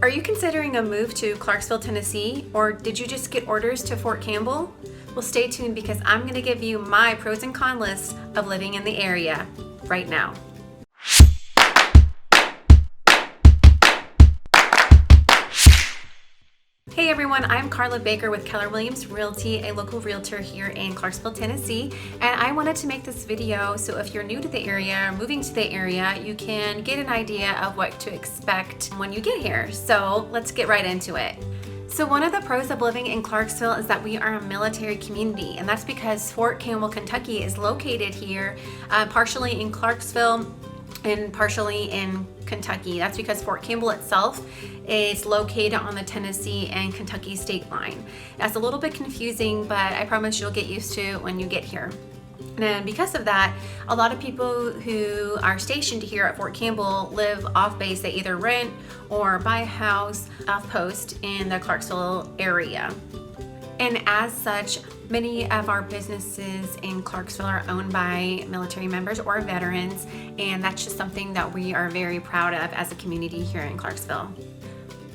Are you considering a move to Clarksville, Tennessee, or did you just get orders to Fort Campbell? Well, stay tuned because I'm going to give you my pros and cons list of living in the area right now. Hey everyone, I'm Carla Baker with Keller Williams Realty, a local realtor here in Clarksville, Tennessee, and I wanted to make this video so if you're new to the area or moving to the area, you can get an idea of what to expect when you get here. So let's get right into it. So one of the pros of living in Clarksville is that we are a military community, and that's because Fort Campbell, Kentucky is located here, partially in Clarksville and partially in Kentucky. That's because Fort Campbell itself is located on the Tennessee and Kentucky state line. That's a little bit confusing, but I promise you'll get used to it when you get here. And because of that, a lot of people who are stationed here at Fort Campbell live off base. They either rent or buy a house off post in the Clarksville area. And as such, many of our businesses in Clarksville are owned by military members or veterans, and that's just something that we are very proud of as a community here in Clarksville.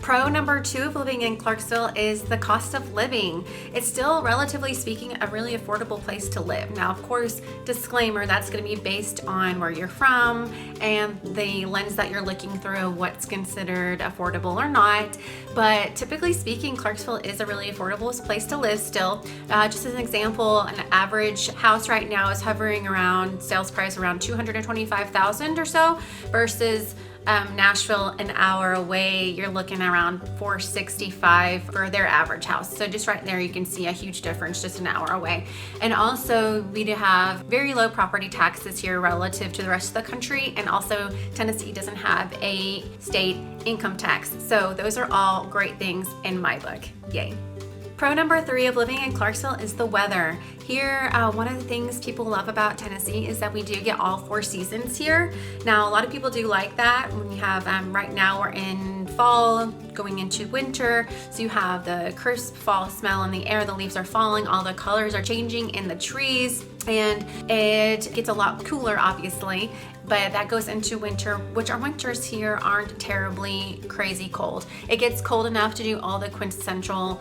Pro number 2 of living in Clarksville is the cost of living. It's still, relatively speaking, a really affordable place to live. Now, of course, disclaimer, that's going to be based on where you're from and the lens that you're looking through, what's considered affordable or not. But typically speaking, Clarksville is a really affordable place to live still. Just as an example, an average house right now is hovering around sales price around $225,000 or so versus Nashville, an hour away, you're looking around $465 for their average house. So just right there, you can see a huge difference just an hour away. And also, we do have very low property taxes here relative to the rest of the country. And also, Tennessee doesn't have a state income tax. So those are all great things in my book. Yay. Pro number 3 of living in Clarksville is the weather. Here, one of the things people love about Tennessee is that we do get all 4 seasons here. Now, a lot of people do like that. When you have, right now we're in fall, going into winter, so you have the crisp fall smell in the air, the leaves are falling, all the colors are changing in the trees, and it gets a lot cooler, obviously. But that goes into winter, which our winters here aren't terribly crazy cold. It gets cold enough to do all the quintessential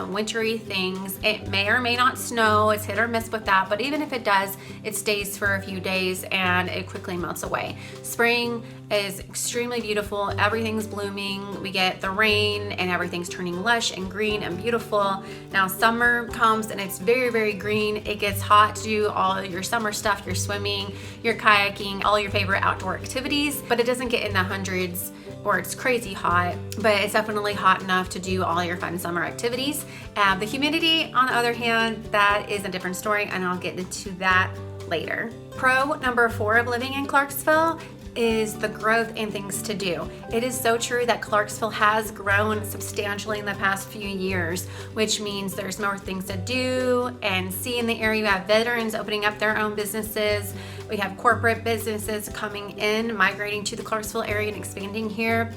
wintry things. It may or may not snow, it's hit or miss with that, but even if it does, it stays for a few days and it quickly melts away. Spring is extremely beautiful, everything's blooming, we get the rain and everything's turning lush and green and beautiful. Now summer comes and it's very, very green. It gets hot to do all your summer stuff, your swimming, your kayaking, all your favorite outdoor activities, but it doesn't get in the hundreds or it's crazy hot, but it's definitely hot enough to do all your fun summer activities. The humidity, on the other hand, that is a different story, and I'll get into that later. Pro number 4 of living in Clarksville is the growth and things to do. It is so true that Clarksville has grown substantially in the past few years, which means there's more things to do and see in the area. We have veterans opening up their own businesses. We have corporate businesses coming in, migrating to the Clarksville area and expanding here.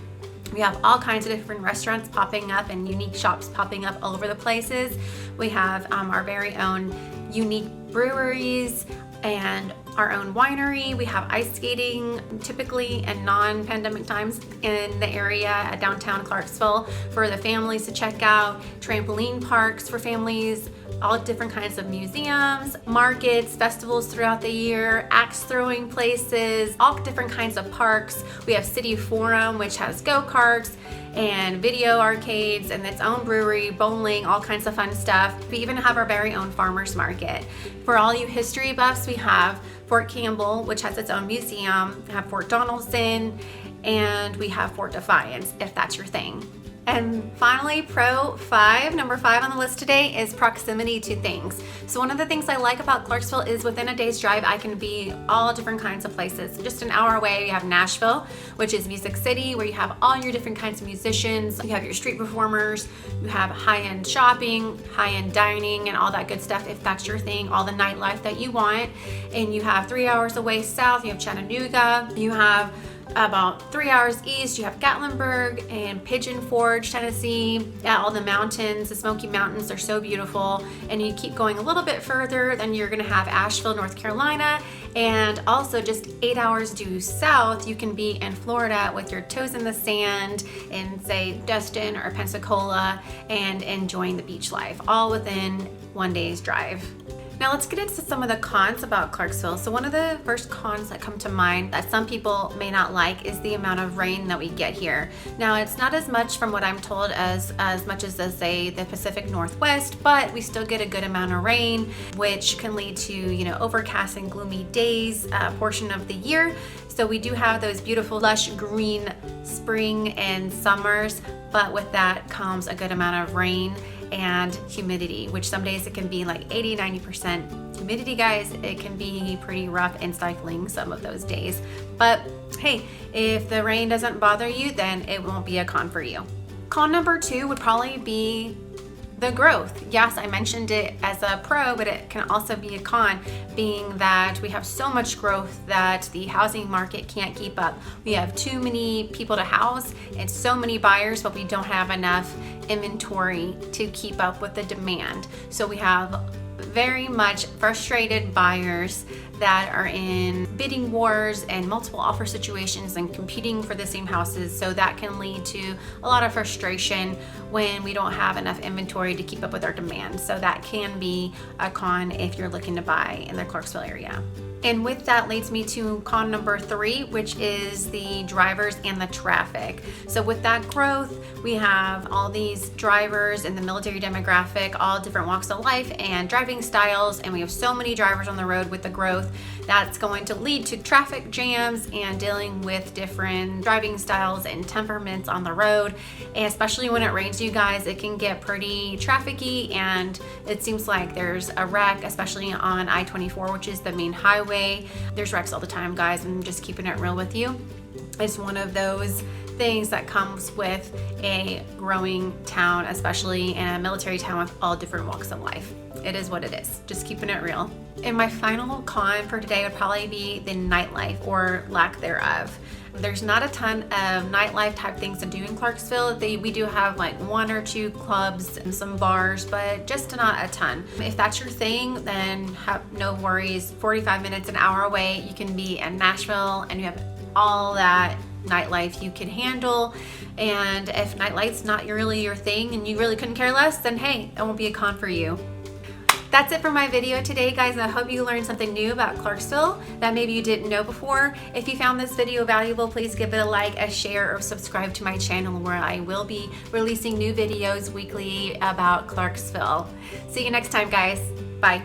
We have all kinds of different restaurants popping up and unique shops popping up all over the places. We have our very own unique breweries and our own winery. We have ice skating typically in non-pandemic times in the area at downtown Clarksville for the families to check out, trampoline parks for families, all different kinds of museums, markets, festivals throughout the year, axe throwing places, all different kinds of parks. We have City Forum, which has go-karts and video arcades and its own brewery, bowling, all kinds of fun stuff. We even have our very own farmers market. For all you history buffs, we have Fort Campbell, which has its own museum. We have Fort Donaldson, and we have Fort Defiance, if that's your thing. And finally, pro 5, number 5 on the list today is proximity to things. So one of the things I like about Clarksville is within a day's drive, I can be all different kinds of places. Just an hour away, you have Nashville, which is Music City, where you have all your different kinds of musicians. You have your street performers, you have high-end shopping, high-end dining, and all that good stuff, if that's your thing, all the nightlife that you want. And you have 3 hours away south, you have Chattanooga, you have about 3 hours east, you have Gatlinburg and Pigeon Forge, Tennessee. Yeah, all the mountains, the Smoky Mountains are so beautiful. And you keep going a little bit further, then you're gonna have Asheville, North Carolina, And also just 8 hours due south, you can be in Florida with your toes in the sand in, say, Destin or Pensacola, and enjoying the beach life, all within 1 day's drive. Now let's get into some of the cons about Clarksville. So one of the first cons that come to mind that some people may not like is the amount of rain that we get here. Now it's not as much, from what I'm told, as much as say the Pacific Northwest, but we still get a good amount of rain, which can lead to, you know, overcast and gloomy days portion of the year. So we do have those beautiful lush green spring and summers, but with that comes a good amount of rain and humidity, which some days it can be like 80-90% humidity, guys. It can be pretty rough and stifling some of those days, but hey, if the rain doesn't bother you, then it won't be a con for you. Con number 2 would probably be the growth. Yes, I mentioned it as a pro, but it can also be a con, being that we have so much growth that the housing market can't keep up. We have too many people to house and so many buyers, but we don't have enough inventory to keep up with the demand. So we have very much frustrated buyers that are in bidding wars and multiple offer situations and competing for the same houses. So that can lead to a lot of frustration when we don't have enough inventory to keep up with our demand. So that can be a con if you're looking to buy in the Clarksville area. And with that leads me to con number 3, which is the drivers and the traffic. So with that growth, we have all these drivers in the military demographic, all different walks of life and driving styles, and we have so many drivers on the road with the growth. That's going to lead to traffic jams and dealing with different driving styles and temperaments on the road. And especially when it rains, you guys, it can get pretty trafficy, and it seems like there's a wreck, especially on I-24, which is the main highway. There's wrecks all the time, guys. I'm just keeping it real with you. It's one of those things that comes with a growing town, especially in a military town with all different walks of life. It is what it is, just keeping it real. And my final con for today would probably be the nightlife, or lack thereof. There's not a ton of nightlife type things to do in Clarksville. We do have like 1 or 2 clubs and some bars, but just not a ton. If that's your thing, then have no worries. 45 minutes, an hour away, you can be in Nashville and you have all that nightlife you can handle. And if nightlife's not really your thing and you really couldn't care less, then hey, it won't be a con for you. That's it for my video today, guys. I hope you learned something new about Clarksville that maybe you didn't know before. If you found this video valuable, please give it a like, a share, or subscribe to my channel, where I will be releasing new videos weekly about Clarksville. See you next time, guys. Bye.